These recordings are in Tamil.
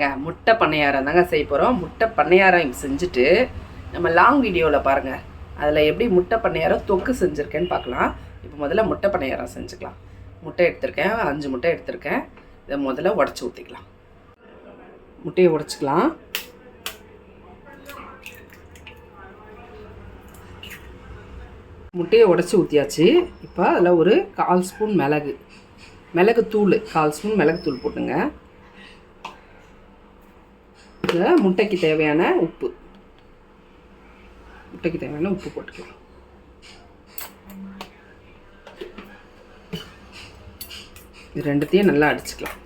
பாருங்கள், முட்டை பணியாரம் தாங்க செய்ய போகிறோம். முட்டை பணியாரம் செஞ்சுட்டு நம்ம லாங் வீடியோவில் பாருங்கள், அதில் எப்படி முட்டை பணியாரம் தொக்கு செஞ்சுருக்கேன்னு பார்க்கலாம். இப்போ முதல்ல முட்டை பணியாரம் செஞ்சுக்கலாம். முட்டை எடுத்திருக்கேன், 5 முட்டை எடுத்திருக்கேன். இதை முதல்ல உடச்சி ஊற்றிக்கலாம். முட்டையை உடச்சிக்கலாம். முட்டையை உடச்சி ஊற்றியாச்சு. இப்போ அதில் ஒரு 1/4 ஸ்பூன் மிளகுத்தூள், 1/4 ஸ்பூன் மிளகுத்தூள் போட்டுங்க. இதில் முட்டைக்கு தேவையான உப்பு போட்டுக்கலாம். இது ரெண்டுத்தையும் நல்லா அடிச்சுக்கலாம்.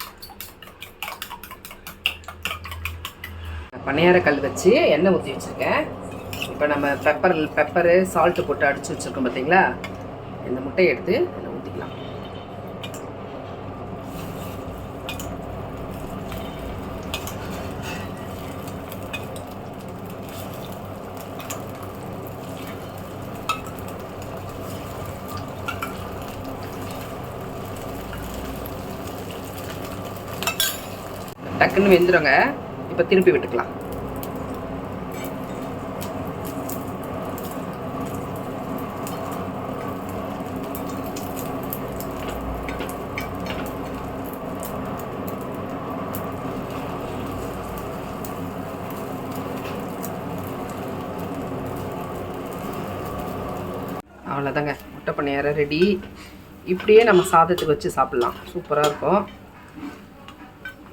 பணியார கல் வச்சு எண்ணெய் ஊற்றி வச்சுருக்கேன். இப்போ நம்ம பெப்பரு சால்ட்டு போட்டு அடித்து வச்சுருக்கோம் பார்த்தீங்களா, இந்த முட்டையை எடுத்து அதில் ஊற்றிக்கலாம். டக்குன்னு வெந்துடுங்க. இப்போ திருப்பி விட்டுக்கலாம். அவ்வளோதாங்க, முட்டை பணியாரம் ரெடி. இப்படியே நம்ம சாதத்துக்கு வச்சு சாப்பிட்லாம், சூப்பராக இருக்கும்.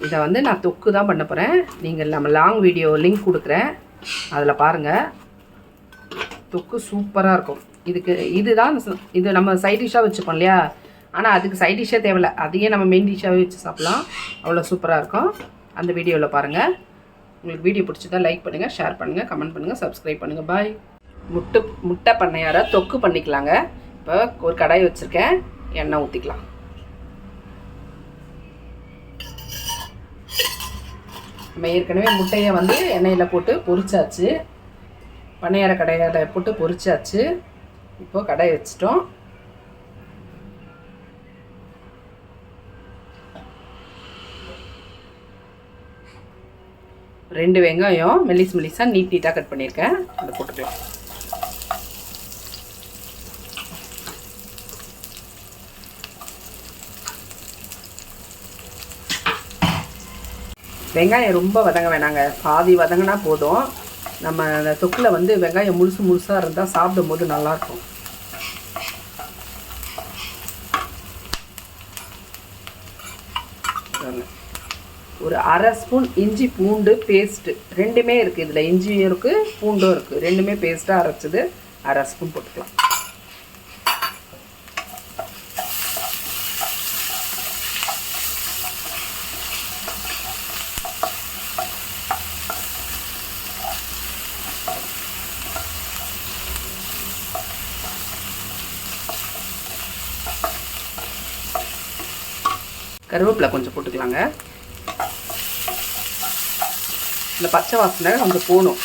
இதை வந்து நான் தொக்கு தான் பண்ண போகிறேன். நீங்கள் நம்ம லாங் வீடியோ லிங்க் கொடுக்குறேன், அதில் பாருங்கள். தொக்கு சூப்பராக இருக்கும். இது நம்ம சைட் டிஷ்ஷாக வச்சுப்போம் இல்லையா, ஆனால் அதுக்கு சைட் டிஷ்ஷே தேவையில்லை, அதையே நம்ம மெயின் டிஷ்ஷாகவே வச்சு சாப்பிட்லாம். அவ்வளோ சூப்பராக இருக்கும். அந்த வீடியோவில் பாருங்கள். உங்களுக்கு வீடியோ பிடிச்சதா லைக் பண்ணுங்கள், ஷேர் பண்ணுங்கள், கமெண்ட் பண்ணுங்கள், சப்ஸ்கிரைப் பண்ணுங்கள். பாய். முட்டை பணியார தொக்கு பண்ணிக்கலாங்க. இப்போ ஒரு கடாய் வச்சுருக்கேன், எண்ணெய் ஊற்றிக்கலாம். நம்ம ஏற்கனவே முட்டையை வந்து எண்ணெயில் போட்டு பொரிச்சாச்சு, பணியார கடாயில் போட்டு பொரிச்சாச்சு. இப்போது கடாய் வச்சிட்டோம். ரெண்டு வெங்காயம் மெலிசாக நீட்டாக கட் பண்ணியிருக்கேன், அதை போட்டுக்கலாம். வெங்காயம் ரொம்ப வதங்க வேணாங்க, பாதி வதங்கினா போதும். நம்ம அந்த தொக்கில் வந்து வெங்காயம் முழுசாக இருந்தால் சாப்பிடும்போது நல்லாயிருக்கும். ஒரு 1/2 ஸ்பூன் இஞ்சி பூண்டு பேஸ்ட்டு, ரெண்டுமே இருக்குது இதில், இஞ்சியும் இருக்குது பூண்டும் இருக்குது, ரெண்டுமே பேஸ்ட்டாக அரைச்சது 1/2 ஸ்பூன் போட்டுக்கலாம். கருவேப்பிலை கொஞ்சம் போட்டுக்கலாங்க. இந்த பச்சை வாசனை கொஞ்சம் போகணும்.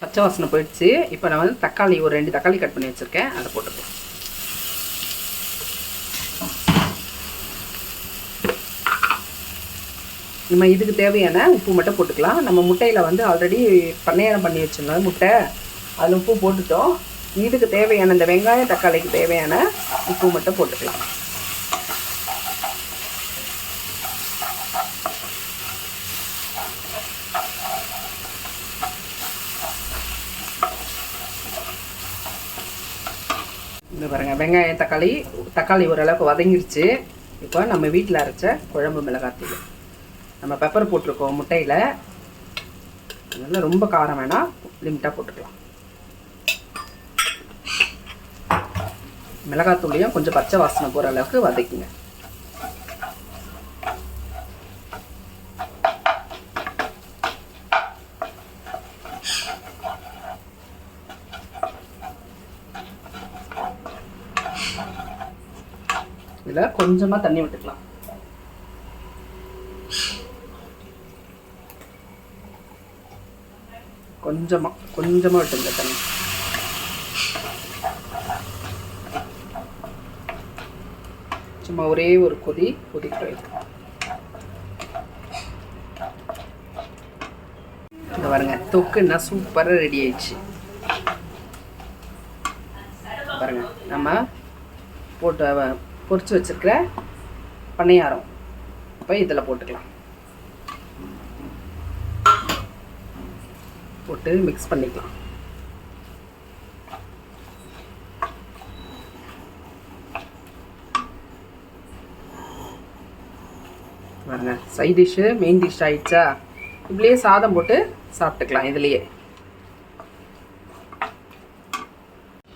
பச்சை வாசனை போயிடுச்சு. இப்போ நான் வந்து தக்காளி, ஒரு 2 தக்காளி கட் பண்ணி வச்சுருக்கேன், அதை போட்டுக்கலாம். நம்ம இதுக்கு தேவையான உப்பு மட்டும் போட்டுக்கலாம். நம்ம முட்டையில் வந்து ஆல்ரெடி பணியாரம் பண்ணி வச்சுருந்தோம் முட்டை, அதில் உப்பு போட்டுட்டோம். இதுக்கு தேவையான இந்த வெங்காயம் தக்காளிக்கு தேவையான உப்பு மட்டும் போட்டுக்கலாம். இந்த பாருங்கள், வெங்காயம் தக்காளி ஓரளவுக்கு வதங்கிருச்சு. இப்போ நம்ம வீட்டில் அரைச்ச குழம்பு மிளகாத்தூள், நம்ம பெப்பர் போட்டிருக்கோம் முட்டையில், அதனால் ரொம்ப காரம் வேணாம், லிமிட்டாக போட்டுக்கலாம். மிளகாத்தூளையும் கொஞ்சம் பச்சை வாசனை போகிற அளவுக்கு வதக்குங்க. இதில் கொஞ்சமாக தண்ணி விட்டுக்கலாம். கொஞ்சமாக விட்டுங்க தண்ணி. சும்மா ஒரே ஒரு கொதிக்கிறோம். இந்த பாருங்க தொக்குன்னா சூப்பராக ரெடி ஆயிடுச்சு. பாருங்க நம்ம போட்டு பொரிச்சு வச்சுருக்கிற பணியாரம் இப்போ இதில் போட்டுக்கலாம். போட்டு மிக்ஸ் பண்ணிக்கலாம். பாருங்க சைட் டிஷ்ஷு மெயின் டிஷ் ஆயிடுச்சா. இப்படியே சாதம் போட்டு சாப்பிட்டுக்கலாம் இதுலேயே.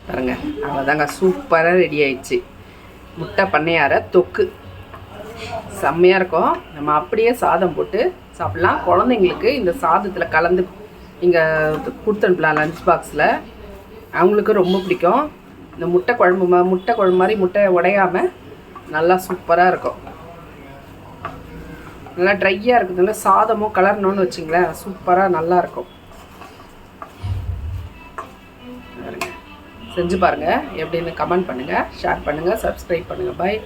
பாருங்க அவ்வளோதாங்க, சூப்பராக ரெடி ஆயிடுச்சு முட்டை பணியார தொக்கு. செம்மையாக இருக்கும். நம்ம அப்படியே சாதம் போட்டு சாப்பிட்லாம். குழந்தைங்களுக்கு இந்த சாதத்தில் கலந்து நீங்கள் கொடுத்தனுப்பலாம் லஞ்ச் பாக்ஸில். அவங்களுக்கு ரொம்ப பிடிக்கும். இந்த முட்டை குழம்பு மாதிரி முட்டை உடையாமல் நல்லா சூப்பராக இருக்கும். நல்லா ட்ரையாக இருக்குதுல்ல, சாதமும் கலரணும்னு வச்சிங்களேன், சூப்பராக நல்லாயிருக்கும். செஞ்சு பாருங்கள், எப்படின்னு கமெண்ட் பண்ணுங்கள், ஷேர் பண்ணுங்கள், சப்ஸ்கிரைப் பண்ணுங்கள். பாய்.